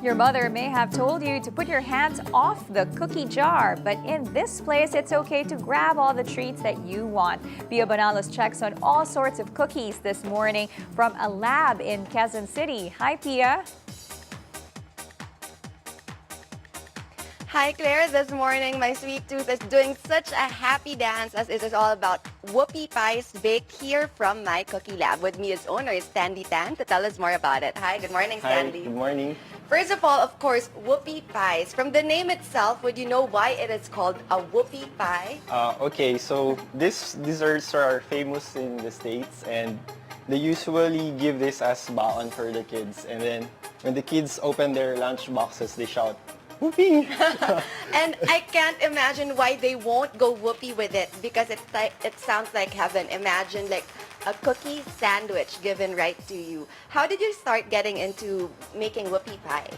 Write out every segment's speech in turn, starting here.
Your mother may have told you to put your hands off the cookie jar, but in this place, it's okay to grab all the treats that you want. Pia Bonalos checks on all sorts of cookies this morning from a lab in Quezon City. Hi, Pia. Hi Claire, this morning my sweet tooth is doing such a happy dance as it is all about whoopie pies baked here from my cookie lab. With me as owner is Stanley Tan to tell us more about it. Hi, good morning Stanley. Hi, good morning. First of all, of course, whoopie pies. From the name itself, would you know why it is called a whoopie pie? Okay, so these desserts are famous in the States and they usually give this as baon for the kids. And then when the kids open their lunch boxes, they shout, whoopie! And I can't imagine why they won't go whoopie with it because it sounds like heaven. Imagine like a cookie sandwich given right to you. How did you start getting into making whoopie pies?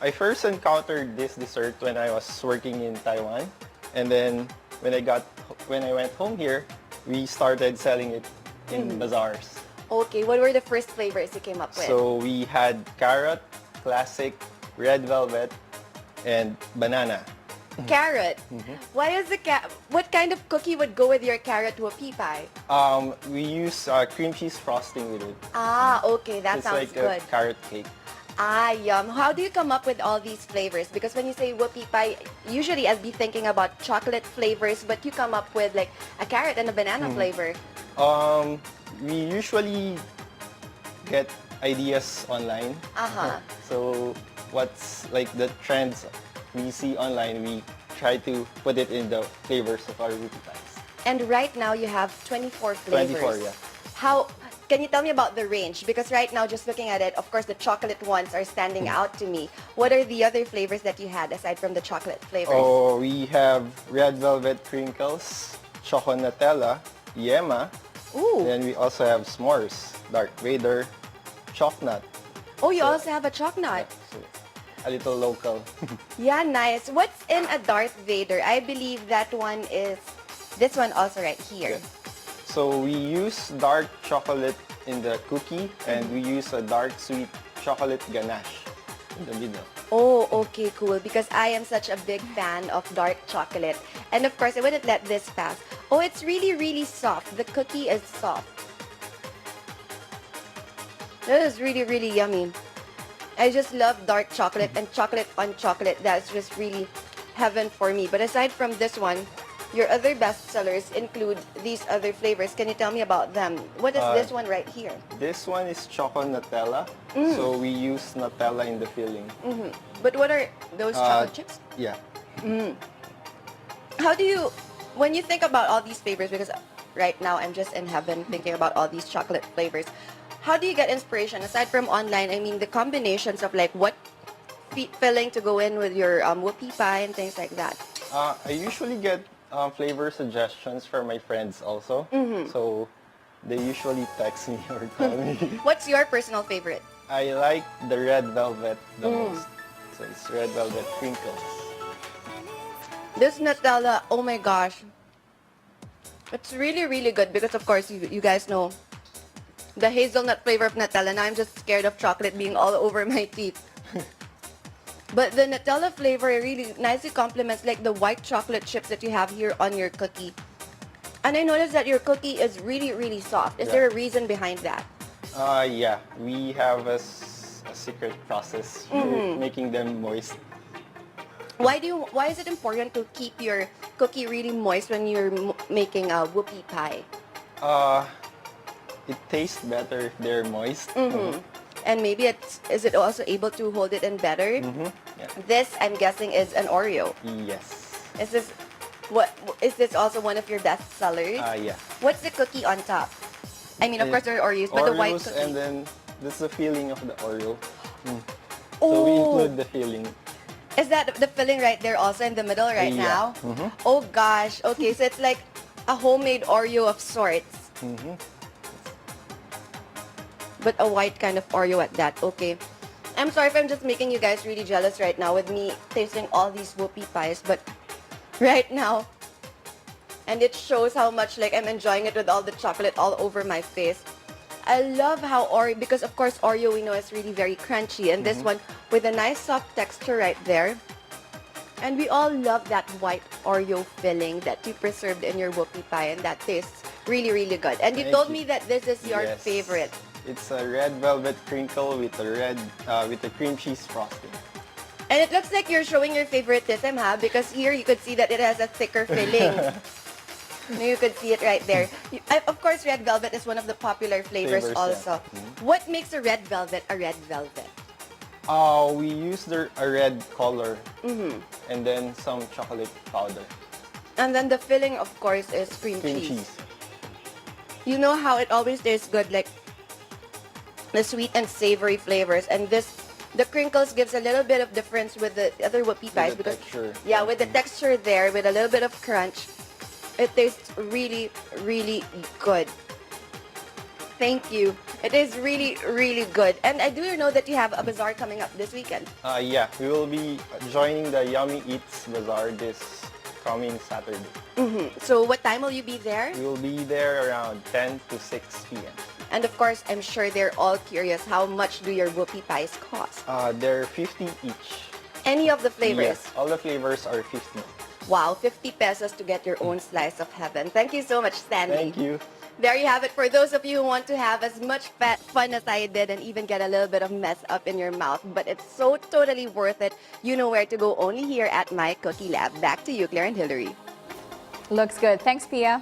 I first encountered this dessert when I was working in Taiwan. And then when I went home here, we started selling it in bazaars. Okay, what were the first flavors you came up with? So we had carrot, classic, red velvet, and banana. Carrot. Why is what kind of cookie would go with your carrot whoopie pie? We use cream cheese frosting with it. Ah, okay, that It's sounds like good. a carrot cake. Ah, yum. How do you come up with all these flavors? Because when you say whoopie pie, usually I'd be thinking about chocolate flavors, but you come up with like a carrot and a banana flavor. We usually get ideas online. So what's like the trends we see online, we try to put it in the flavors of our whoopie pies. And right now you have 24 flavors. 24, yeah. How can you tell me about the range? Because right now, just looking at it, of course, the chocolate ones are standing out to me. What are the other flavors that you had aside from the chocolate flavors? Oh, we have red velvet crinkles, choco Nutella, yema. Ooh. Then we also have s'mores, Darth Vader, chocolate. Oh, you also have a chocolate. So a little local. Yeah, nice. What's in a Darth Vader? I believe that one is this one also right here. Yeah. So we use dark chocolate in the cookie and we use a dark sweet chocolate ganache in the middle. Oh, okay, cool. Because I am such a big fan of dark chocolate. And of course, I wouldn't let this pass. Oh, it's really, really soft. The cookie is soft. That is really, really yummy. I just love dark chocolate and chocolate on chocolate. That's just really heaven for me. But aside from this one, your other bestsellers include these other flavors. Can you tell me about them? What is this one right here? This one is choco Nutella. So we use Nutella in the filling. But what are those chocolate chips? Yeah. How do you, when you think about all these flavors, because right now I'm just in heaven thinking about all these chocolate flavors, how do you get inspiration? Aside from online, I mean the combinations of like what filling to go in with your whoopie pie and things like that. I usually get flavor suggestions from my friends also. So they usually text me or call me. What's your personal favorite? I like the red velvet the most. So it's red velvet crinkles. This Nutella, oh my gosh. It's really, really good because of course you guys know the hazelnut flavor of Nutella. Now I'm just scared of chocolate being all over my teeth. But the Nutella flavor really nicely complements like the white chocolate chips that you have here on your cookie. And I noticed that your cookie is really, really soft. Is there a reason behind that? Yeah, we have a secret process for making them moist. Why is it important to keep your cookie really moist when you're making a whoopie pie? It tastes better if they're moist. And maybe is it also able to hold it in better? Yeah. This, I'm guessing, is an Oreo. Yes. Is this also one of your best sellers? Yeah. What's the cookie on top? I mean, of course there are Oreos, but the white Oreos, cookie. and then this is the filling of the Oreo. So we include the filling. Is that the filling right there also in the middle right Yeah. now? Oh gosh. Okay, so it's like a homemade Oreo of sorts. But a white kind of Oreo at that. Okay. I'm sorry if I'm just making you guys really jealous right now with me tasting all these whoopie pies, but right now, and it shows how much like I'm enjoying it with all the chocolate all over my face. I love how Oreo, because of course Oreo we know is really very crunchy, and this one with a nice soft texture right there. And we all love that white Oreo filling that you preserved in your whoopie pie, and that tastes really, really good. And you Thank told you. me that this is your Yes. favorite. It's a red velvet crinkle with a cream cheese frosting. And it looks like you're showing your favoritism, huh? Because here you could see that it has a thicker filling. You could see it right there. Of course, red velvet is one of the popular flavors Flavors, also. yeah. What makes a red velvet a red velvet? We use a red color and then some chocolate powder. And then the filling, of course, is cream Cream cheese. cheese. You know how it always tastes good, like the sweet and savory flavors, and the crinkles gives a little bit of difference with the other whoopie pies the because texture. yeah, with the texture there, with a little bit of crunch, it tastes really, really good. Thank you. It is really, really good. And I do know that you have a bazaar coming up this weekend. Yeah, we will be joining the Yummy Eats Bazaar this coming Saturday. So what time will you be there? We will be there around 10 to 6 p.m. And of course, I'm sure they're all curious, how much do your whoopie pies cost? They're 50 each. Any of the flavors? Yes, all the flavors are 50. Wow, 50 pesos to get your own slice of heaven. Thank you so much, Stanley. Thank you. There you have it. For those of you who want to have as much fun as I did and even get a little bit of mess up in your mouth, but it's so totally worth it, you know where to go, only here at My Cookie Lab. Back to you, Claire and Hillary. Looks good. Thanks, Pia.